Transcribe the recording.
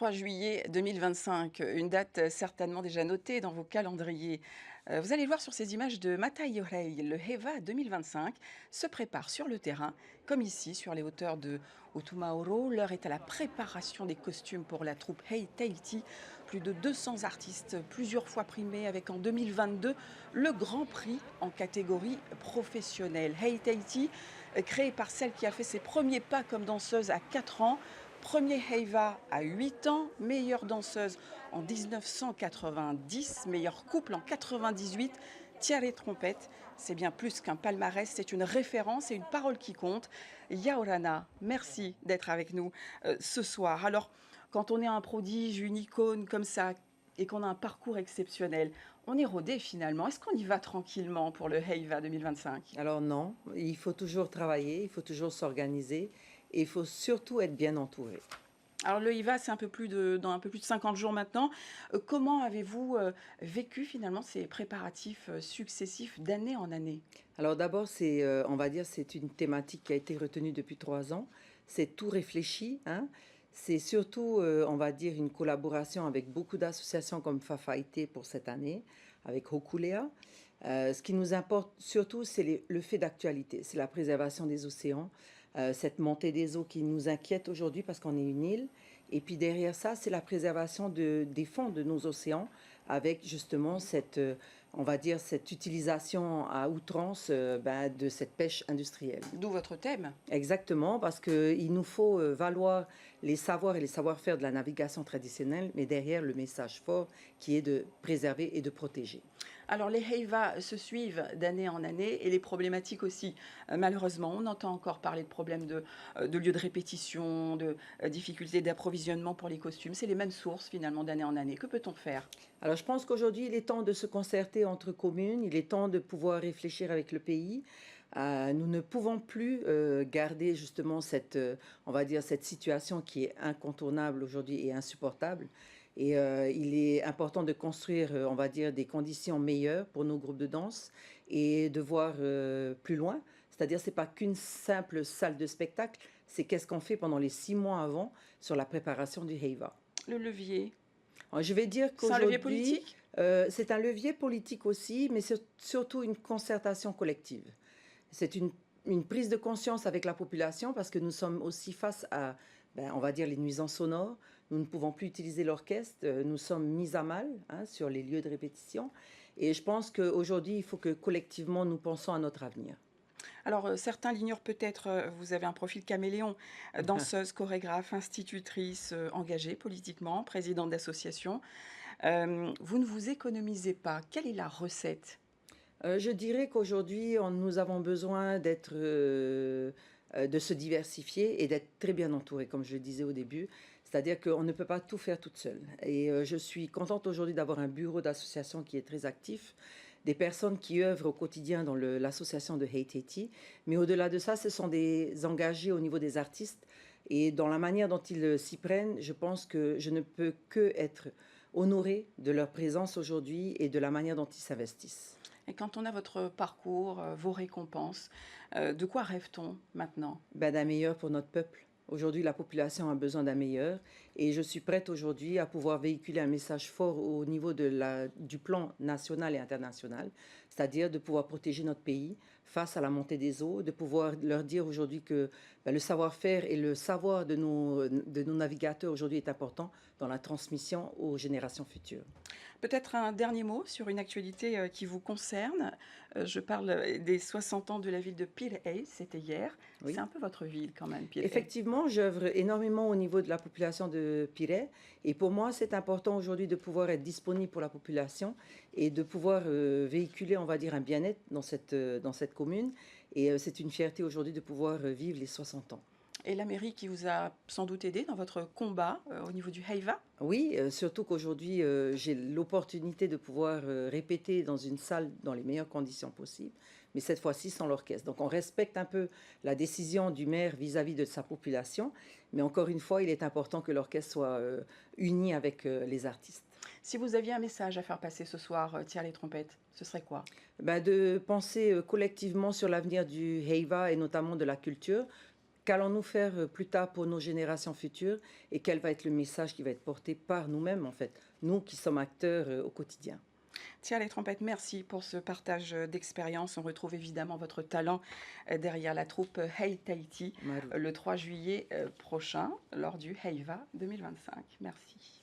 23 juillet 2025, une date certainement déjà notée dans vos calendriers. Vous allez le voir sur ces images de Mata Yorei, le HEVA 2025 se prépare sur le terrain, comme ici sur les hauteurs de Otumaoro. L'heure est à la préparation des costumes pour la troupe Hei Tahiti. Plus de 200 artistes, plusieurs fois primés, avec en 2022 le Grand Prix en catégorie professionnelle. Hei Tahiti, créée par celle qui a fait ses premiers pas comme danseuse à 4 ans. Premier Heiva à 8 ans, meilleure danseuse en 1990, meilleur couple en 98, Thierry Trompette. C'est bien plus qu'un palmarès, c'est une référence et une parole qui compte. Yaorana, merci d'être avec nous ce soir. Alors, quand on est un prodige, une icône comme ça, et qu'on a un parcours exceptionnel, on est rodé finalement. Est-ce qu'on y va tranquillement pour le Heiva 2025? Alors non, il faut toujours travailler, il faut toujours s'organiser et il faut surtout être bien entouré. Alors le IVA, c'est dans un peu plus de 50 jours maintenant. Comment avez-vous vécu finalement ces préparatifs successifs d'année en année? Alors d'abord, on va dire, c'est une thématique qui a été retenue depuis 3 ans. C'est tout réfléchi, hein. C'est surtout, on va dire, une collaboration avec beaucoup d'associations comme Fafaité pour cette année, avec Hokulea. Ce qui nous importe surtout, c'est le fait d'actualité, c'est la préservation des océans, cette montée des eaux qui nous inquiète aujourd'hui parce qu'on est une île. Et puis derrière ça, c'est la préservation des fonds de nos océans avec justement on va dire, cette utilisation à outrance de cette pêche industrielle. D'où votre thème. Exactement, parce qu'il nous faut valoir les savoirs et les savoir-faire de la navigation traditionnelle, mais derrière le message fort qui est de préserver et de protéger. Alors les Heiva se suivent d'année en année et les problématiques aussi. Malheureusement, on entend encore parler de problèmes de lieux de répétition, de difficultés d'approvisionnement pour les costumes. C'est les mêmes sources finalement d'année en année. Que peut-on faire? Alors je pense qu'aujourd'hui, il est temps de se concerter entre communes, il est temps de pouvoir réfléchir avec le pays. Nous ne pouvons plus garder justement on va dire, cette situation qui est incontournable aujourd'hui et insupportable. Et il est important de construire, on va dire, des conditions meilleures pour nos groupes de danse et de voir plus loin. C'est-à-dire, c'est pas qu'une simple salle de spectacle, c'est qu'est-ce qu'on fait pendant les 6 mois avant sur la préparation du Heiva. Le levier. Alors, je vais dire C'est un levier qu'aujourd'hui, politique? c'est un levier politique aussi, mais c'est surtout une concertation collective. C'est une prise de conscience avec la population parce que nous sommes aussi face à, on va dire, les nuisances sonores. Nous ne pouvons plus utiliser l'orchestre. Nous sommes mis à mal, hein, sur les lieux de répétition. Et je pense qu'aujourd'hui, il faut que collectivement, nous pensons à notre avenir. Alors, certains l'ignorent peut-être, vous avez un profil caméléon, danseuse, chorégraphe, institutrice, engagée politiquement, présidente d'association. Vous ne vous économisez pas. Quelle est la recette? Je dirais qu'aujourd'hui, nous avons besoin de se diversifier et d'être très bien entouré, comme je le disais au début. C'est-à-dire qu'on ne peut pas tout faire toute seule. Et je suis contente aujourd'hui d'avoir un bureau d'association qui est très actif, des personnes qui œuvrent au quotidien dans l'association de Hei Tahiti. Mais au-delà de ça, ce sont des engagés au niveau des artistes. Et dans la manière dont ils s'y prennent, je pense que je ne peux que être honorée de leur présence aujourd'hui et de la manière dont ils s'investissent. Et quand on a votre parcours, vos récompenses, de quoi rêve-t-on maintenant? D'un meilleur pour notre peuple. Aujourd'hui, la population a besoin d'un meilleur et je suis prête aujourd'hui à pouvoir véhiculer un message fort au niveau du plan national et international, c'est-à-dire de pouvoir protéger notre pays face à la montée des eaux, de pouvoir leur dire aujourd'hui que le savoir-faire et le savoir de nos navigateurs aujourd'hui est important dans la transmission aux générations futures. Peut-être un dernier mot sur une actualité qui vous concerne. Je parle des 60 ans de la ville de Pirée, c'était hier. C'est Oui. un peu votre ville quand même, Pirée. Effectivement, j'œuvre énormément au niveau de la population de Pirée. Et pour moi, c'est important aujourd'hui de pouvoir être disponible pour la population et de pouvoir véhiculer, on va dire, un bien-être dans cette commune. Et c'est une fierté aujourd'hui de pouvoir vivre les 60 ans. Et la mairie qui vous a sans doute aidé dans votre combat au niveau du Heiva? Oui, surtout qu'aujourd'hui, j'ai l'opportunité de pouvoir répéter dans une salle dans les meilleures conditions possibles, mais cette fois-ci sans l'orchestre. Donc on respecte un peu la décision du maire vis-à-vis de sa population, mais encore une fois, il est important que l'orchestre soit uni avec les artistes. Si vous aviez un message à faire passer ce soir, Thierry les trompettes, ce serait quoi? De penser collectivement sur l'avenir du Heiva et notamment de la culture, qu'allons-nous faire plus tard pour nos générations futures et quel va être le message qui va être porté par nous-mêmes, en fait, nous qui sommes acteurs au quotidien. Tiens, les trompettes, merci pour ce partage d'expérience. On retrouve évidemment votre talent derrière la troupe Hey Tahiti Marou. le 3 juillet prochain lors du Heiva 2025. Merci.